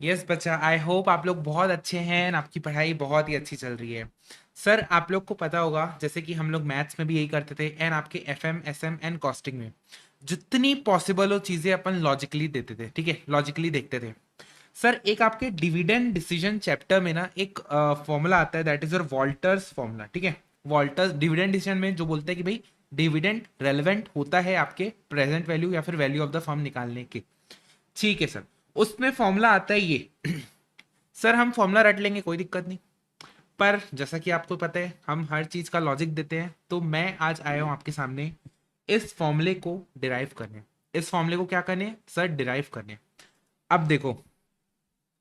Yes बच्चा, I hope आप लोग बहुत अच्छे हैं and आपकी पढ़ाई बहुत ही अच्छी चल रही है। सर आप लोग को पता होगा जैसे कि हम लोग मैथ्स में भी यही करते थे एंड आपके F M S M and costing में जितनी पॉसिबल हो चीज़ें अपन लॉजिकली देते थे, ठीक है, लॉजिकली देखते थे। सर एक आपके डिविडेंड डिसीजन चैप्टर में ना एक फॉर्मूला आता है, that is your Walter's formula, ठीक है। वॉल्टर्स डिविडेंड डिसीजन में जो बोलते हैं कि भाई डिविडेंड रेलेवेंट होता है आपके प्रेजेंट वैल्यू या फिर वैल्यू ऑफ द फर्म निकालने के, ठीक है सर। उसमें फॉर्मूला आता है ये। सर हम फॉर्मूला रट लेंगे, कोई दिक्कत नहीं, पर जैसा कि आपको पता है हम हर चीज का लॉजिक देते हैं, तो मैं आज आया हूं आपके सामने इस फॉर्मूले को डिराइव करने। इस फॉर्मूले को क्या करने सर, डिराइव करने। अब देखो,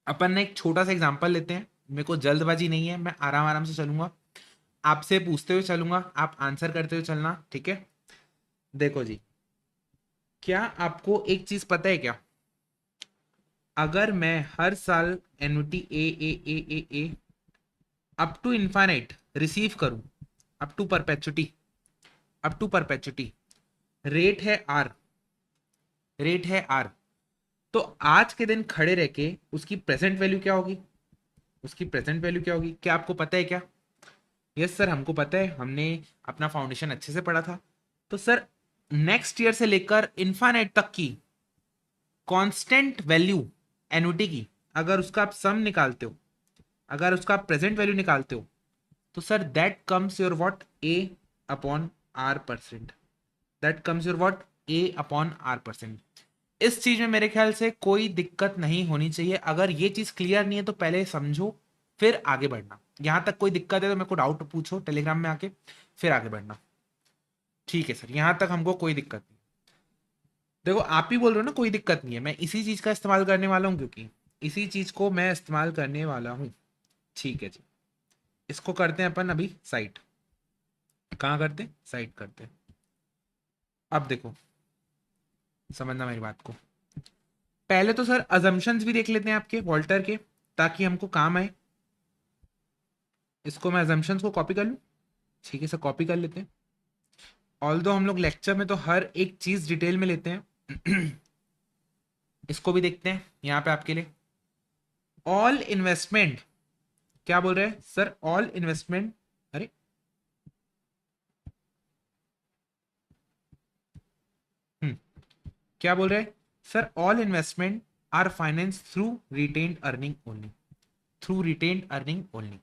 अपन ने एक छोटा सा एग्जांपल लेते हैं, मेरे को जल्दबाजी नहीं है, मैं आराम आराम से चलूंगा, आपसे पूछते हुए चलूंगा, आप आंसर करते हुए चलना, ठीक है। देखो जी, क्या आपको एक चीज पता है क्या? अगर मैं हर साल annuity A up to infinite receive करूं, up to perpetuity, up to perpetuity, rate है आर, रेट है आर, तो आज के दिन खड़े रह के उसकी प्रेजेंट वैल्यू क्या होगी? उसकी प्रेजेंट वैल्यू क्या होगी, क्या आपको पता है क्या? यस सर, हमको पता है, हमने अपना फाउंडेशन अच्छे से पढ़ा था। तो सर नेक्स्ट ईयर से लेकर इन्फाइनाइट तक की कांस्टेंट वैल्यू एन्युटी की, अगर उसका आप सम निकालते हो, अगर उसका आप प्रेजेंट वैल्यू निकालते हो, तो sir that comes your what, A upon are percent, that comes your what, A upon are percent. इस चीज में मेरे ख्याल से कोई दिक्कत नहीं होनी चाहिए। अगर ये चीज क्लियर नहीं है तो पहले समझो फिर आगे बढ़ना। यहां तक कोई दिक्कत है तो मेरे को डाउट पूछो टेलीग्राम में आके, फिर आगे बढ़ना। ठीक है सर, यहां तक हमको कोई दिक्कत नहीं। देखो आप ही बोल रहे हो ना कोई दिक्कत नहीं है, मैं इसी चीज का इस्तेमाल करने वाला हूँ, क्योंकि इसी चीज को मैं इस्तेमाल करने वाला हूँ। ठीक है जी, इसको करते हैं अपन अभी साइट। कहाँ करते हैं? साइट करते हैं। अब देखो, समझना मेरी बात को। पहले तो सर अजम्पशंस भी देख लेते हैं आपके वॉल्टर के, ताकि हमको काम आए। इसको मैं अजम्पशंस को कॉपी कर लूँ, ठीक है सर, कॉपी कर लेते हैं। ऑल दो हम लोग लेक्चर में तो हर एक चीज डिटेल में लेते हैं। इसको भी देखते हैं यहाँ पे आपके लिए। ऑल इन्वेस्टमेंट, क्या बोल रहे हैं सर? ऑल इन्वेस्टमेंट, अरे हम्म, क्या बोल रहे हैं sir? All investment are finance through retained earning only, through retained earning only.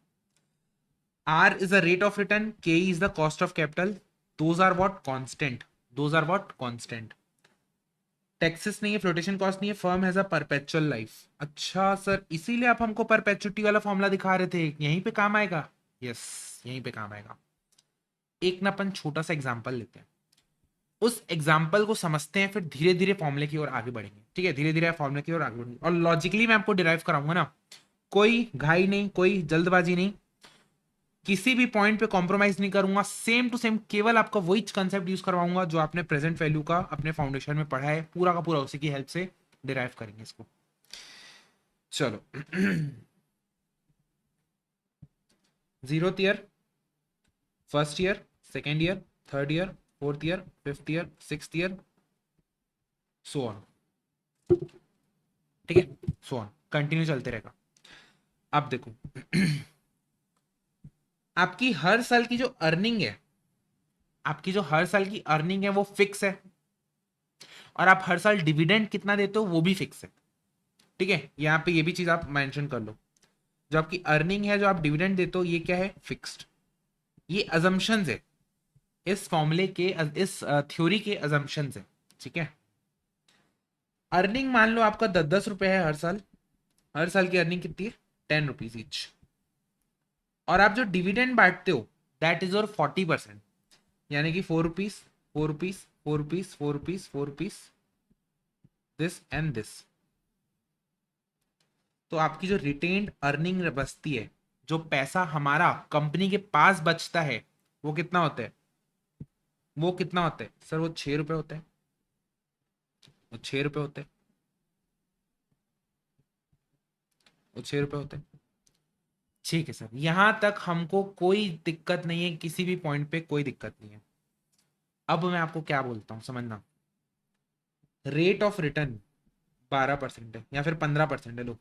R is the rate of return, K is the cost of capital. Those are what? Constant. Those are what? Constant. Taxes नहीं है, flotation cost नहीं है, firm has a perpetual life. अच्छा sir, इसीलिए आप हमको perpetuity वाला formula दिखा रहे थे, यहीं पे काम आएगा। यस, यहीं पे काम आएगा। एक ना अपन छोटा सा एग्जांपल लेते हैं, उस एग्जाम्पल को समझते हैं, फिर धीरे धीरे फॉर्मूले की ओर आगे बढ़ेंगे, ठीक है, धीरे धीरे फॉर्मूले की ओर आगे बढ़ेंगे और लॉजिकली मैं आपको डिराइव कराऊंगा ना। कोई घाई नहीं, कोई जल्दबाजी नहीं, किसी भी पॉइंट पे कॉम्प्रोमाइज नहीं करूंगा, सेम टू सेम केवल आपका वही कंसेप्ट यूज करवाऊंगा जो आपने प्रेजेंट वैल्यू का अपने फाउंडेशन में पढ़ा है, पूरा का पूरा उसी की हेल्प से डिराइव करेंगे इसको। चलो। Zeroth year, first year, second year, third year, fourth year, fifth year, sixth year, so on, ठीक है, सो ऑन कंटिन्यू चलते रहेगा। अब देखो, आपकी हर साल की जो अर्निंग है, आपकी जो हर साल की अर्निंग है वो फिक्स है, और आप हर साल डिविडेंड कितना देते हो वो भी फिक्स है, ठीक है। यहाँ पे ये भी चीज आप मेंशन कर लो, जो आपकी अर्निंग है, जो आप डिविडेंड देते हो, ये क्या है? फिक्स्ड। ये अजम्पशंस है, इस फॉर्मूले के, इस थ्योरी के अजम्पशंस है, ठीक है। अर्निंग मान लो आपका 10-10 रुपए है हर साल, हर साल की अर्निंग कितनी है? 10 रुपीज ईच। और आप जो डिविडेंड बांटते हो, दैट इज योर 40%, यानी कि 4 rupees, 4 rupees, 4 rupees, 4 rupees, 4 rupees, this and this. तो आपकी जो रिटेन्ड अर्निंग बचती है, जो पैसा हमारा कंपनी के पास बचता है, वो कितना होता है? वो कितना होता है सर? वो 6 रुपए होता है, वो 6 रुपए होते हैं, वो 6 रुपए होते हैं। ठीक है सर, यहां तक हमको कोई दिक्कत नहीं है, किसी भी पॉइंट पे कोई दिक्कत नहीं है। अब मैं आपको क्या बोलता हूं, समझना। रेट ऑफ रिटर्न 12% है या फिर 15% है, लो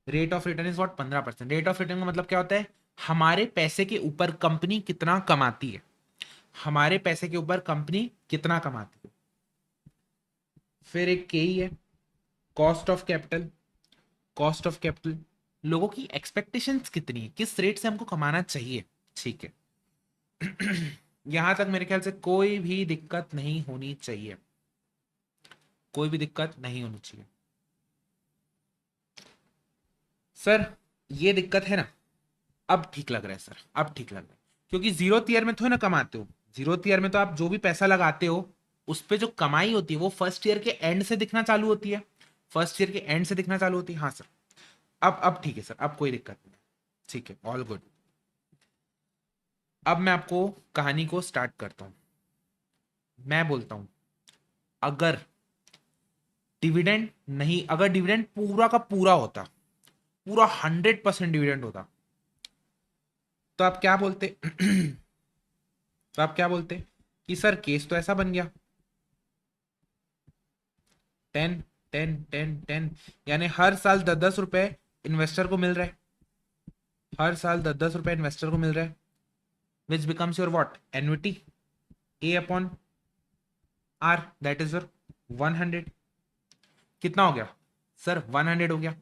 rate of return is what? 15%। Rate of return का मतलब क्या होता है? हमारे पैसे के ऊपर कंपनी कितना कमाती है, हमारे पैसे के ऊपर कंपनी कितना कमाती है। फिर एक के ही है, cost of capital. Cost of capital, लोगों की एक्सपेक्टेशंस कितनी है, किस रेट से हमको कमाना चाहिए। ठीक है। यहां तक मेरे ख्याल से कोई भी दिक्कत नहीं होनी चाहिए, कोई भी दिक्कत नहीं होनी चाहिए। सर ये दिक्कत है ना, अब ठीक लग रहा है सर, अब ठीक लग रहा है, क्योंकि जीरो ईयर में थोड़ा ना कमाते हो। जीरो ईयर में तो आप जो भी पैसा लगाते हो उस पे जो कमाई होती है वो फर्स्ट ईयर के एंड से दिखना चालू होती है, फर्स्ट ईयर के एंड से दिखना चालू होती है। हाँ सर, अब ठीक है सर, अब कोई दिक्कत नहीं। ठीक है, ऑल गुड। अब मैं आपको कहानी को स्टार्ट करता हूं। मैं बोलता हूं, अगर डिविडेंड नहीं, अगर डिविडेंड पूरा का पूरा होता, पूरा 100% डिविडेंड होता, तो आप क्या बोलते? तो आप क्या बोलते कि सर केस तो ऐसा बन गया, 10 10 10 10, यानी हर साल 10 10 रुपए इन्वेस्टर को मिल रहा है, हर साल 10 10 रुपए इन्वेस्टर को मिल रहा है, which becomes your what? Annuity, A upon R, that is your 100। कितना हो गया सर? 100 हो गया।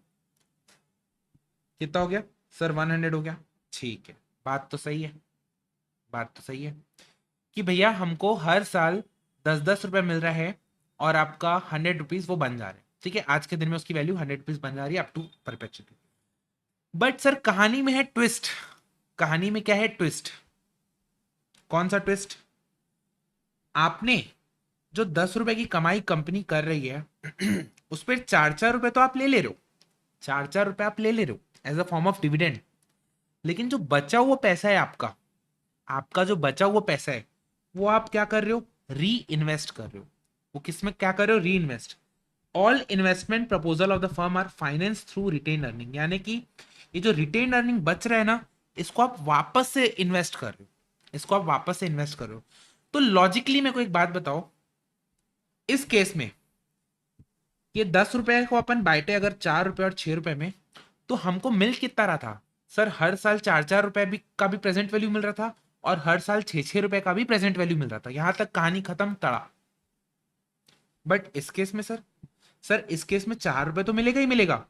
कितना हो गया सर? 100 हो गया। ठीक है, बात तो सही है, बात तो सही है कि भैया हमको हर साल 10 10 रुपए मिल रहा है और आपका 100 रुपीज वो बन जा रहे हैं। ठीक है, आज के दिन में उसकी वैल्यू 100 रुपीज बन जा रही है up to perpetually. But sir कहानी में है ट्विस्ट। कहानी में क्या है? ट्विस्ट। कौन सा ट्विस्ट? आपने जो 10 रुपए की कमाई कंपनी कर रही है उस पर 4 4 रुपए तो आप ले रहे हो, 4 4 रुपए आप ले रहे हो as a form of dividend. लेकिन जो बचा हुआ पैसा है आपका, आपका जो बचा हुआ पैसा है वो आप क्या कर रहे हो? री इन्वेस्ट कर रहे हो। वो किसमें क्या कर रहे हो? Reinvest. All investment proposal of the firm are finance through retain earning, यानी कि ये जो रिटेन अर्निंग बच रहा है ना, इसको आप वापस से इन्वेस्ट कर रहे हो, इसको आप वापस से इन्वेस्ट कर रहे हो। तो लॉजिकली मेरे को एक बात बताओ, इस केस में ये 10 रुपए को अपन बांटे अगर 4 रुपए और 6 रुपए में, तो हमको मिल कितना रहा था सर? हर साल 4 4 रुपए भी का भी प्रेजेंट वैल्यू मिल रहा था और हर साल 6 6 रुपए का भी प्रेजेंट वैल्यू मिल रहा था। यहां तक कहानी खत्म, तड़ा। बट इस केस में सर, सर इस केस में 4 रुपए तो मिलेगा ही मिलेगा,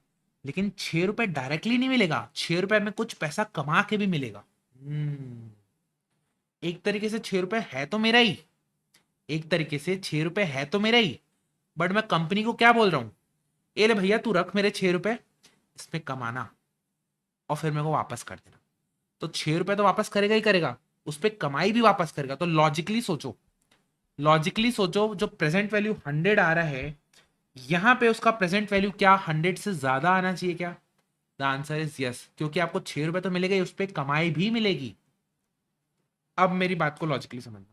लेकिन 6 रुपए डायरेक्टली नहीं मिलेगा, 6 रुपए में कुछ पैसा कमा के भी मिलेगा। एक तरीके से 6 रुपए है तो मेरा ही, एक तरीके से 6 रुपए है तो मेरा ही, बट मैं कंपनी को क्या बोल रहा हूं? ए ले भैया तू रख मेरे 6 रुपए, इसमें कमाना और फिर मेरे को वापस कर देना। तो 6 रुपए तो वापस करेगा ही करेगा, उस पर कमाई भी वापस करेगा। तो लॉजिकली सोचो, लॉजिकली सोचो, जो प्रेजेंट वैल्यू 100 आ रहा है, यहां पे उसका प्रेजेंट वैल्यू क्या 100 से ज्यादा आना चाहिए क्या? द आंसर इज यस, क्योंकि आपको 6 रुपए तो मिलेगा ही, उस पर कमाई भी मिलेगी। अब मेरी बात को लॉजिकली समझना।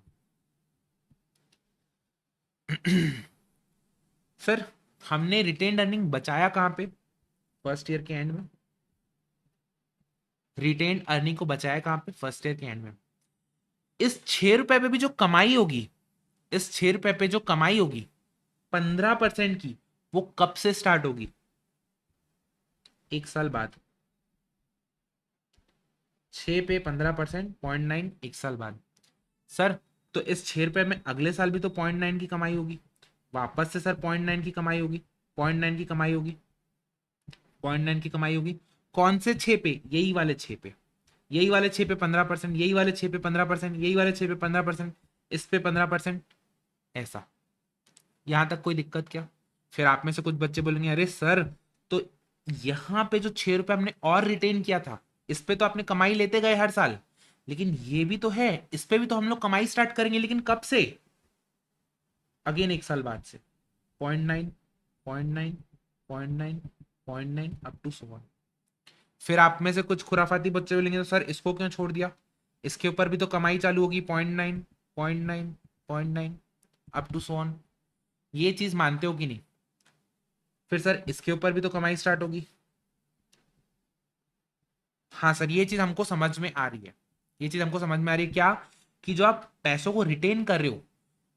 सर हमने रिटेन अर्निंग बचाया कहां पे? फर्स्ट ईयर के एंड में। रिटेन अर्निंग को बचाया कहां पे? फर्स्ट ईयर के एंड में। इस 6 रुपए पे भी जो कमाई होगी, इस 6 रुपए पे जो कमाई होगी 15% की, वो कब से स्टार्ट होगी? 1 साल बाद। 6 पे 15%, 0.9, 1 साल बाद। सर तो इस 6 रुपए में अगले साल भी तो 0.9 की कमाई होगी, वापस से सर 0.9 की कमाई होगी, 0.9 की कमाई होगी, 0.9 की कमाई होगी। कौन से 6 पे? यही वाले 6 पे, यही वाले 6 पे 15%, यही वाले 6 पे 15%, यही वाले 6 पे 15%, इस पे 15%, ऐसा। यहां तक कोई दिक्कत क्या? फिर आप में से कुछ बच्चे बोलेंगे अरे सर, तो यहाँ पे जो 6 रुपए हमने और रिटेन किया था, इस पे तो आपने कमाई लेते गए हर साल, लेकिन ये भी तो है, इस पे भी तो हम लोग कमाई स्टार्ट करेंगे, लेकिन कब से? अगेन 1 साल बाद से। 0.9, 0.9, 0.9, 0.9 अप टू 1। फिर आप में से कुछ खुराफाती बच्चे बोलेंगे तो सर इसको क्यों छोड़ दिया, इसके ऊपर भी तो कमाई चालू होगी, 0.9, 0.9, 0.9 अप टू 1। ये चीज मानते हो कि नहीं? फिर सर इसके ऊपर भी तो कमाई स्टार्ट होगी। हाँ सर, ये चीज हमको समझ में आ रही है, ये चीज हमको समझ में आ रही है क्या? कि जो आप पैसों को रिटेन कर रहे हो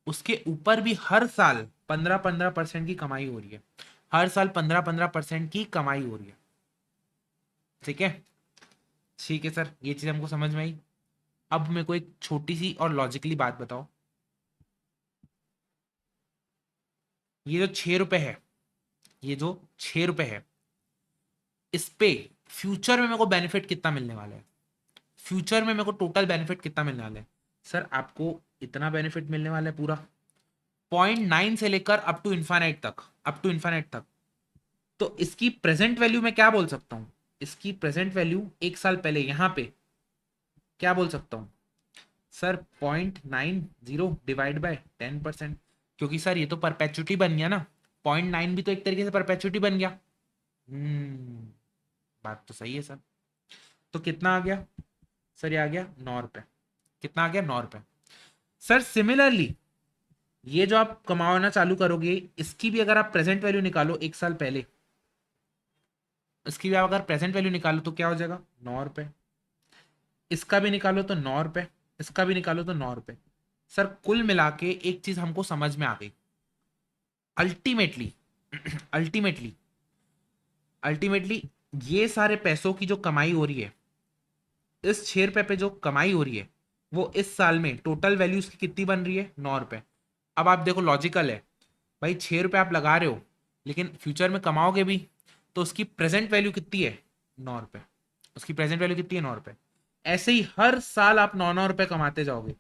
उसके ऊपर भी हर साल 15 15% की कमाई हो रही है, हर साल 15 15% की कमाई हो रही है। ठीक है, ठीक है सर, ये चीज हमको समझ में आई। अब मेरे को एक छोटी सी और लॉजिकली बात बताओ, ये जो 6 रुपए है, ये जो 6 रुपए है, इस पे फ्यूचर में मेरे को बेनिफिट कितना मिलने वाला है? फ्यूचर में मेरे को टोटल बेनिफिट कितना मिलने वाला है? सर आपको इतना बेनिफिट मिलने वाला है पूरा 0.9 से लेकर अप टू इन्फानाइट तक, अप टू इन्फानाइट तक। तो इसकी प्रेजेंट वैल्यू मैं क्या बोल सकता हूं? इसकी प्रेजेंट वैल्यू 1 साल पहले यहां पे क्या बोल सकता हूं? सर 0.90 डिवाइड बाय 10%, क्योंकि सर ये तो परपेचुटी बन गया ना, 0.9 भी तो एक तरीके से परपेचुटी बन गया। बात तो सही है सर। तो कितना आ गया सर? ये आ गया 9 रुपए। कितना आ गया? 9 रुपए। सर सिमिलरली ये जो आप कमाना चालू करोगे, इसकी भी अगर आप प्रेजेंट वैल्यू निकालो 1 साल पहले, इसकी भी आप अगर प्रेजेंट वैल्यू निकालो तो क्या हो जाएगा? 9 रुपए। इसका भी निकालो तो 9 रुपए, इसका भी निकालो तो 9 रुपए। सर कुल मिला के एक चीज हमको समझ में आ गई, अल्टीमेटली अल्टीमेटली अल्टीमेटली ये सारे पैसों की जो कमाई हो रही है, इस 6 रुपए पे जो कमाई हो रही है, वो इस साल में टोटल वैल्यू उसकी कितनी बन रही है? 9 रुपए। अब आप देखो, लॉजिकल है भाई, 6 रुपए आप लगा रहे हो लेकिन फ्यूचर में कमाओगे भी, तो उसकी प्रेजेंट वैल्यू कितनी है? 9 रुपए। उसकी प्रेजेंट वैल्यू कितनी है? 9 रुपए। ऐसे ही हर साल आप 9 9 रुपए कमाते जाओगे।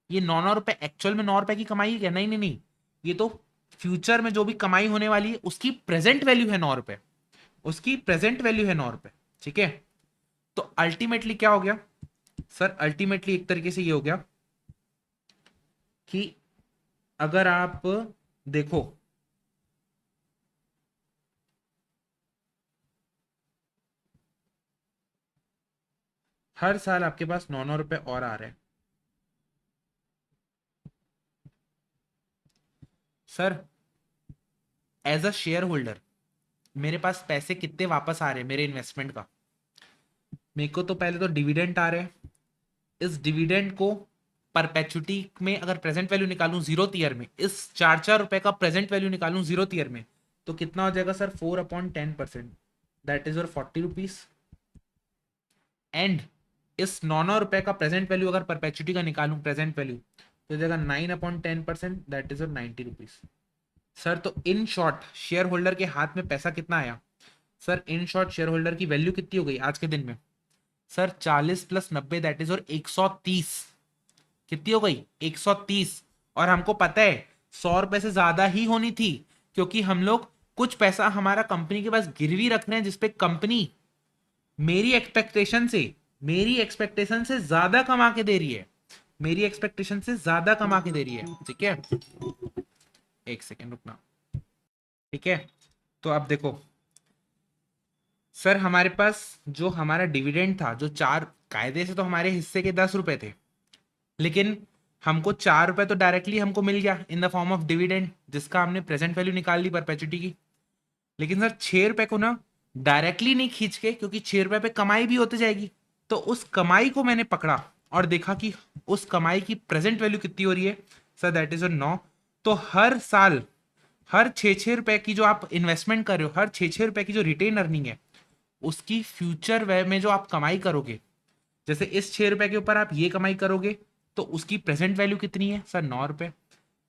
ये 9 9 रुपए एक्चुअल में 9 रुपए की कमाई है क्या? नहीं नहीं नहीं, ये तो फ्यूचर में जो भी कमाई होने वाली है उसकी प्रेजेंट वैल्यू है 9 रुपए। उसकी प्रेजेंट वैल्यू है 9 रुपए। ठीक है, तो अल्टीमेटली क्या हो गया सर? अल्टीमेटली एक तरीके से ये हो गया कि अगर आप देखो, हर साल आपके पास 9 9 रुपए और आ रहे हैं। Sir as a shareholder मेरे पास पैसे कितने वापस आ रहे हैं मेरे इन्वेस्टमेंट का? मेरे को तो पहले तो डिविडेंड आ रहे हैं। इस डिविडेंड को परपेचुटी में अगर प्रेजेंट वैल्यू निकालूं जीरो ईयर में, इस 4 4 रुपए का प्रेजेंट वैल्यू निकालूं जीरो ईयर में, तो कितना हो जाएगा sir? 4/10%, that is your 40 rupees. And इस 9 9 रुपए का प्रेजेंट वैल्यू अगर परपेचुटी का निकालूं प्रेजेंट वैल्यू, तो हो जाएगा 9/10%, that is your 90 rupees. Sir तो इन शॉर्ट शेयर होल्डर के हाथ में पैसा कितना आया? Sir in short share holder की वैल्यू कितनी हो गई आज के दिन में? सर 40 + 90 दैट इज और 130। कितनी हो गई? 130। और हमको पता है 100 रुपए से ज्यादा ही होनी थी, क्योंकि हम लोग कुछ पैसा हमारा कंपनी के पास गिरवी रख रहे हैं, जिसपे कंपनी मेरी एक्सपेक्टेशन से मेरी एक्सपेक्टेशन से ज्यादा कमा के दे रही है। मेरी एक्सपेक्टेशन से ज्यादा कमा के दे रही है। ठीक है, एक सेकेंड रुकना। ठीक है, तो अब देखो सर, हमारे पास जो हमारा डिविडेंड था, जो चार, कायदे से तो हमारे हिस्से के 10 रुपए थे, लेकिन हमको 4 रुपए तो डायरेक्टली हमको मिल गया in the form of dividend, जिसका हमने प्रेजेंट वैल्यू निकाल ली परपेचुटी की। लेकिन सर 6 रुपए को ना डायरेक्टली नहीं खींच के, क्योंकि 6 रुपए पे कमाई भी होती जाएगी, तो उस कमाई को मैंने पकड़ा और देखा कि उस कमाई की प्रेजेंट वैल्यू कितनी हो रही है। Sir that is 9। तो हर साल हर 6 6 रुपए की जो आप इन्वेस्टमेंट कर रहे हो, हर 6 6 रुपए की जो रिटेन अर्निंग है, उसकी फ्यूचर वे में जो आप कमाई करोगे, जैसे इस 6 रुपए के ऊपर आप ये कमाई करोगे, तो उसकी प्रेजेंट वैल्यू कितनी है सर? 9 रुपए।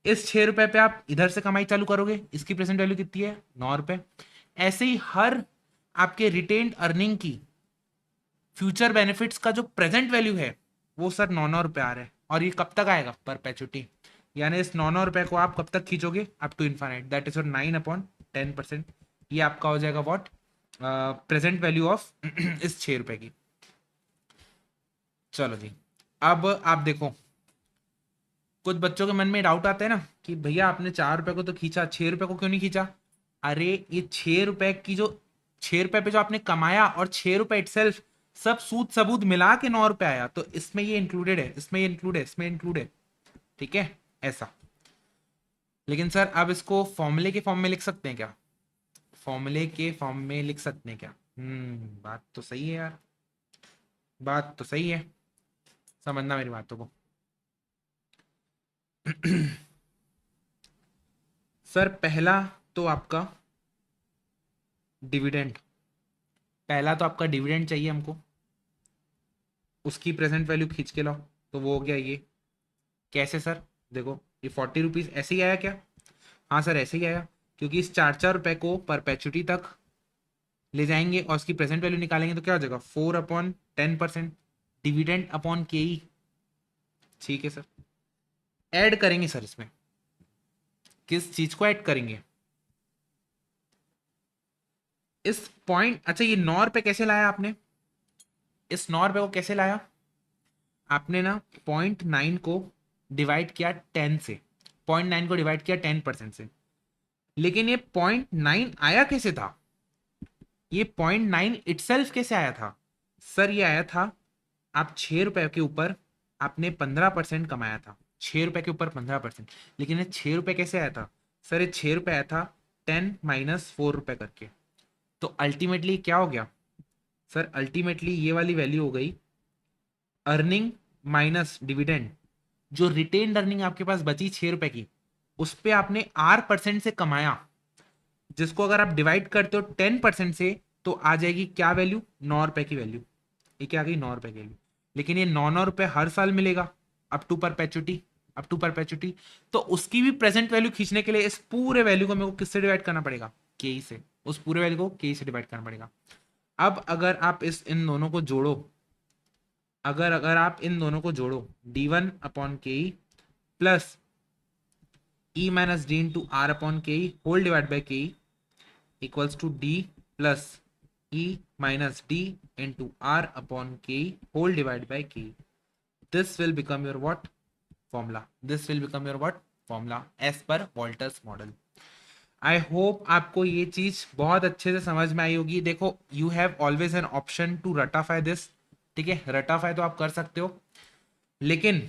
इस 6 रुपए पे आप इधर से कमाई चालू करोगे, इसकी प्रेजेंट वैल्यू कितनी है? 9 रुपए। ऐसे ही हर आपके रिटेन्ड अर्निंग की फ्यूचर बेनिफिट्स का जो प्रेजेंट वैल्यू है, वो सर 9 9 रुपए आ रहा है। और ये कब तक आएगा? परपेचुटी। यानी इस 9 9 रुपए को आप कब तक खींचोगे? Up to infinite, that is 9/10%। ये आपका हो जाएगा वॉट? प्रेजेंट वैल्यू ऑफ इस 6 रुपए की। चलो जी, अब आप देखो, कुछ बच्चों के मन में डाउट आता है ना कि भैया आपने 4 रुपए को तो खींचा, 6 रुपए को क्यों नहीं खींचा? अरे ये 6 रुपए की जो 6 रुपए पे जो आपने कमाया, और 6 रुपए इटसेल्फ सब सूद सबूत मिला के 9 रुपए आया, तो इसमें ये इंक्लूडेड है, इसमें ये इंक्लूड है, इसमें इंक्लूड है। ठीक है, ऐसा। लेकिन सर अब इसको फॉर्मूले के फॉर्म में लिख सकते हैं क्या? फॉर्मूले के फॉर्म में लिख सकते हैं क्या? बात तो सही है यार, बात तो सही है, समझना मेरी बातों को। सर पहला तो आपका डिविडेंड, पहला तो आपका डिविडेंड चाहिए हमको, उसकी प्रेजेंट वैल्यू खींच के लाओ, तो वो हो गया ये। कैसे सर? देखो ये 40 रुपीज ऐसे ही आया क्या? हाँ सर ऐसे ही आया, क्योंकि इस 4 4 रुपए को परपेचुटी तक ले जाएंगे और उसकी प्रेजेंट वैल्यू निकालेंगे तो क्या हो जाएगा, 4/10%, डिविडेंड अपॉन के ई। ठीक है सर, ऐड करेंगे सर इसमें, किस चीज को ऐड करेंगे? इस पॉइंट, अच्छा ये 9 रुपए कैसे लाया आपने? इस 9 रुपए को कैसे लाया आपने ना? 0.9 को डिवाइड किया 10 से, 0.9 को डिवाइड किया 10% से। लेकिन ये 0.9 आया कैसे था? ये 0.9 इटसेल्फ कैसे आया था? सर ये आया था, आप 6 रुपए के ऊपर आपने 15% कमाया था, 6 रुपए के ऊपर 15%। लेकिन ये 6 रुपए कैसे आया था? सर ये 6 रुपए आया था 10 - 4 रुपए करके। तो अल्टीमेटली क्या हो गया सर? अल्टीमेटली ये वाली वैल्यू हो गई अर्निंग माइनस डिविडेंड। जो रिटेन्ड अर्निंग आपके पास बची 6 रुपए की, उस पे आपने R% से कमाया, जिसको अगर आप डिवाइड करते हो 10% से, तो आ जाएगी क्या वैल्यू? 9 रुपए की वैल्यू। ये क्या आ गई? 9 रुपए की वैल्यू। लेकिन ये 9 रुपए हर साल मिलेगा, up to perpetuity, up to perpetuity. तो उसकी भी प्रेजेंट वैल्यू खींचने के लिए इस पूरे वैल्यू को मेरे को किससे डिवाइड करना पड़ेगा? के से। उस पूरे वैल्यू को के से डिवाइड करना पड़ेगा। अब अगर आप इन दोनों को जोड़ो, अगर अगर आप इन दोनों को जोड़ो, d1/ke plus e minus D into r/ke whole divide by K equals to d plus e minus d into r/ke whole divided by ke. This will become your what? Formula. This will become your what? Formula as per Walters model. I hope आपको ये चीज बहुत अच्छे से समझ में आई होगी। देखो you have always an option to ratify this, ठीक है, रटाफाई तो आप कर सकते हो, लेकिन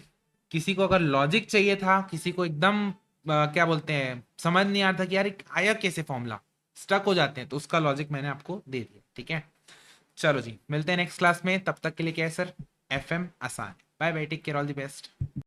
किसी को अगर लॉजिक चाहिए था, किसी को एकदम क्या बोलते हैं, समझ नहीं आ रहा था कि यार आया कैसे फॉर्मूला, स्टक हो जाते हैं, तो उसका लॉजिक मैंने आपको दे दिया। ठीक है, चलो जी, मिलते हैं नेक्स्ट क्लास में। तब तक के लिए क्या है सर, FM आसान। Bye bye, take care, all the best.